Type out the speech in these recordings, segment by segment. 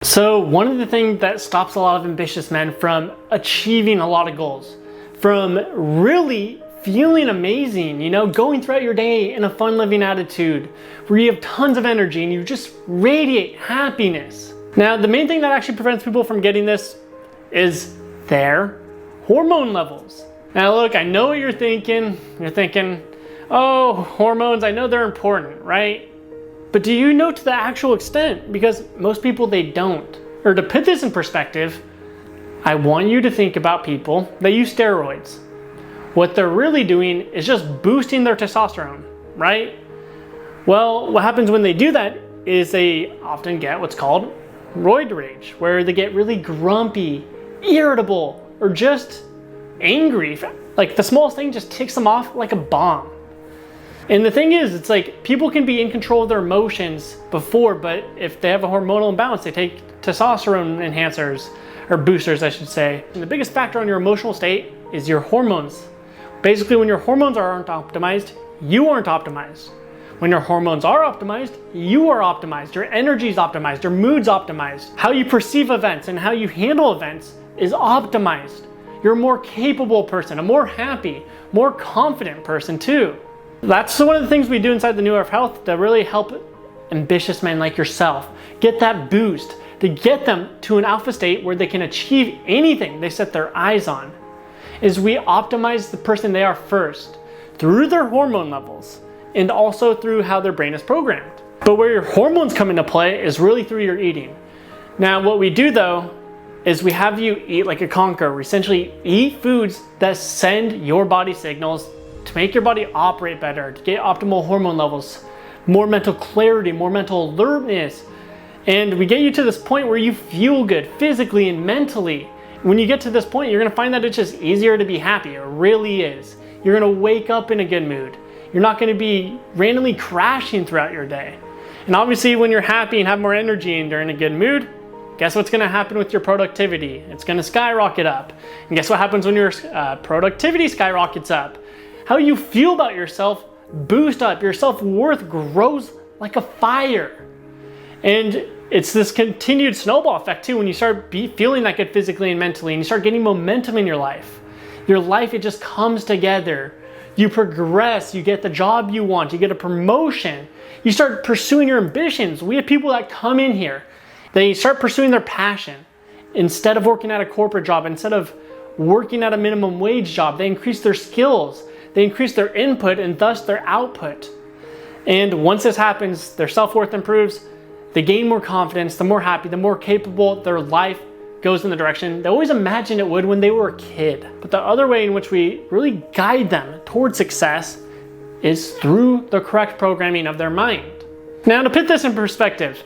So one of the things that stops a lot of ambitious men from achieving a lot of goals, from really feeling amazing, going throughout your day in a fun living attitude, where you have tons of energy and you just radiate happiness. Now, the main thing that actually prevents people from getting this is their hormone levels. Now look, I know what you're thinking. You're thinking, oh, hormones, I know they're important, right? But do you know to the actual extent? Because most people, they don't. Or to put this in perspective, I want you to think about people that use steroids. What they're really doing is just boosting their testosterone, right? Well, what happens when they do that is they often get what's called roid rage, where they get really grumpy, irritable, or just angry. Like the smallest thing just ticks them off like a bomb. And the thing is, it's like people can be in control of their emotions before, but if they have a hormonal imbalance, they take testosterone enhancers, or boosters, I should say. And the biggest factor on your emotional state is your hormones. Basically, when your hormones aren't optimized, you aren't optimized. When your hormones are optimized, you are optimized. Your energy is optimized, your mood's optimized. How you perceive events and how you handle events is optimized. You're a more capable person, a more happy, more confident person too. That's one of the things we do inside the New Era of Health to really help ambitious men like yourself get that boost, to get them to an alpha state where they can achieve anything they set their eyes on. Is we optimize the person they are first through their hormone levels and also through how their brain is programmed. But where your hormones come into play is really through your eating. Now, what we do though is we have you eat like a conqueror. We essentially eat foods that send your body signals to make your body operate better, to get optimal hormone levels, more mental clarity, more mental alertness. And we get you to this point where you feel good physically and mentally. When you get to this point, you're gonna find that it's just easier to be happy. It really is. You're gonna wake up in a good mood. You're not gonna be randomly crashing throughout your day. And obviously when you're happy and have more energy and you're in a good mood, guess what's gonna happen with your productivity? It's gonna skyrocket up. And guess what happens when your productivity skyrockets up? How you feel about yourself boosts up. Your self-worth grows like a fire. And it's this continued snowball effect too when you start feeling that good physically and mentally and you start getting momentum in your life. Your life, it just comes together. You progress, you get the job you want, you get a promotion. You start pursuing your ambitions. We have people that come in here, they start pursuing their passion. Instead of working at a corporate job, instead of working at a minimum wage job, they increase their skills. They increase their input and thus their output. And once this happens, their self-worth improves, they gain more confidence, the more happy, the more capable their life goes in the direction they always imagined it would when they were a kid. But the other way in which we really guide them towards success is through the correct programming of their mind. Now, to put this in perspective,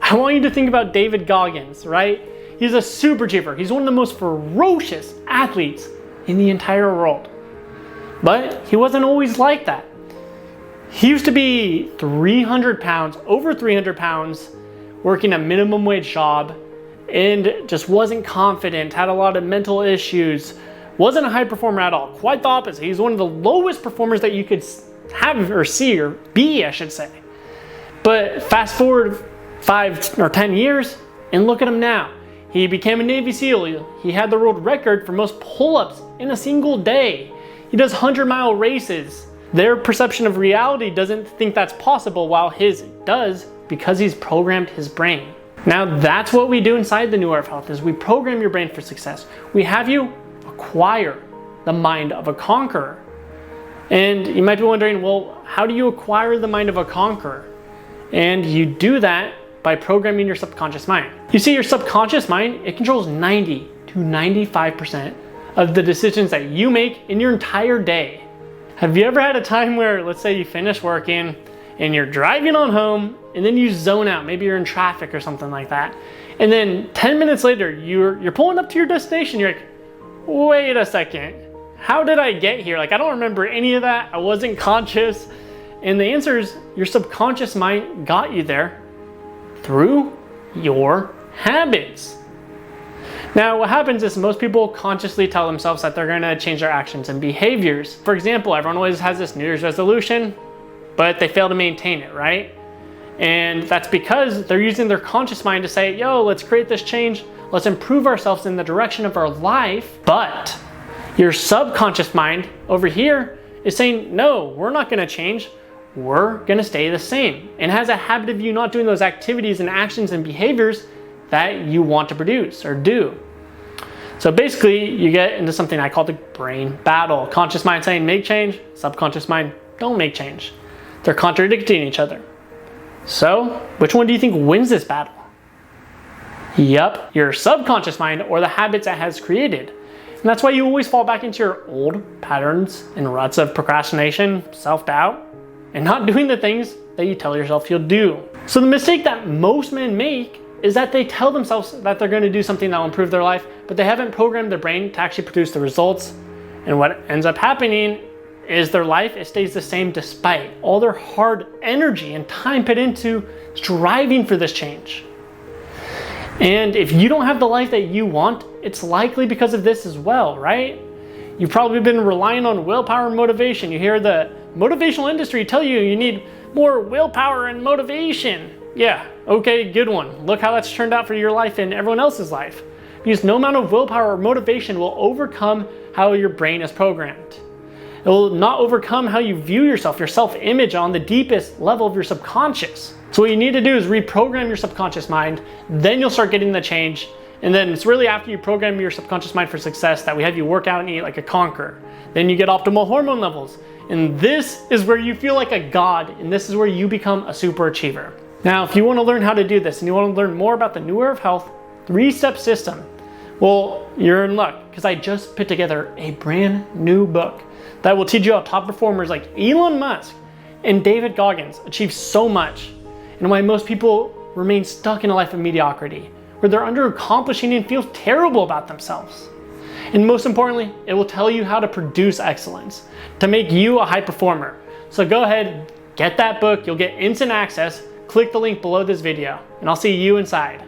I want you to think about David Goggins, right? He's a superachiever. He's one of the most ferocious athletes in the entire world. But he wasn't always like that. He used to be 300 pounds, over 300 pounds, working a minimum wage job, and just wasn't confident, had a lot of mental issues, wasn't a high performer at all. Quite the opposite. He's one of the lowest performers that you could have or see or be, I should say. But fast forward 5 or 10 years, and look at him now. He became a Navy SEAL. He had the world record for most pull-ups in a single day. He does 100-mile races. Their perception of reality doesn't think that's possible, while his does, because he's programmed his brain. Now that's what we do inside the New Era of Health, is we program your brain for success. We have you acquire the mind of a conqueror. And you might be wondering, well, how do you acquire the mind of a conqueror? And you do that by programming your subconscious mind. You see, your subconscious mind, it controls 90 to 95% of the decisions that you make in your entire day. Have you ever had a time where, let's say you finish working and you're driving on home and then you zone out, maybe you're in traffic or something like that, and then 10 minutes later you're pulling up to your destination, you're like, wait a second, how did I get here? Like, I don't remember any of that, I wasn't conscious. And the answer is your subconscious mind got you there through your habits. Now, what happens is most people consciously tell themselves that they're going to change their actions and behaviors. For example, everyone always has this New Year's resolution, but they fail to maintain it, right? And that's because they're using their conscious mind to say, yo, let's create this change. Let's improve ourselves in the direction of our life. But your subconscious mind over here is saying, no, we're not gonna change. We're gonna stay the same. And has a habit of you not doing those activities and actions and behaviors that you want to produce or do. So basically, you get into something I call the brain battle. Conscious mind saying make change, subconscious mind don't make change. They're contradicting each other. So, which one do you think wins this battle? Yup, your subconscious mind or the habits it has created. And that's why you always fall back into your old patterns and ruts of procrastination, self-doubt, and not doing the things that you tell yourself you'll do. So the mistake that most men make is that they tell themselves that they're going to do something that will improve their life, but they haven't programmed their brain to actually produce the results. And what ends up happening is their life, it stays the same despite all their hard energy and time put into striving for this change. And if you don't have the life that you want, it's likely because of this as well, right? You've probably been relying on willpower and motivation. You hear the motivational industry tell you you need more willpower and motivation. Yeah, okay, good one. Look how that's turned out for your life and everyone else's life. Because no amount of willpower or motivation will overcome how your brain is programmed. It will not overcome how you view yourself, your self-image on the deepest level of your subconscious. So what you need to do is reprogram your subconscious mind, then you'll start getting the change. And then it's really after you program your subconscious mind for success that we have you work out and eat like a conqueror. Then you get optimal hormone levels. And this is where you feel like a god, and this is where you become a super achiever. Now, if you want to learn how to do this and you want to learn more about the New Era of Health 3-step system, well, you're in luck because I just put together a brand new book that will teach you how top performers like Elon Musk and David Goggins achieve so much, and why most people remain stuck in a life of mediocrity, where they're under accomplishing and feel terrible about themselves. And most importantly, it will tell you how to produce excellence, to make you a high performer. So go ahead, get that book, you'll get instant access, click the link below this video, and I'll see you inside.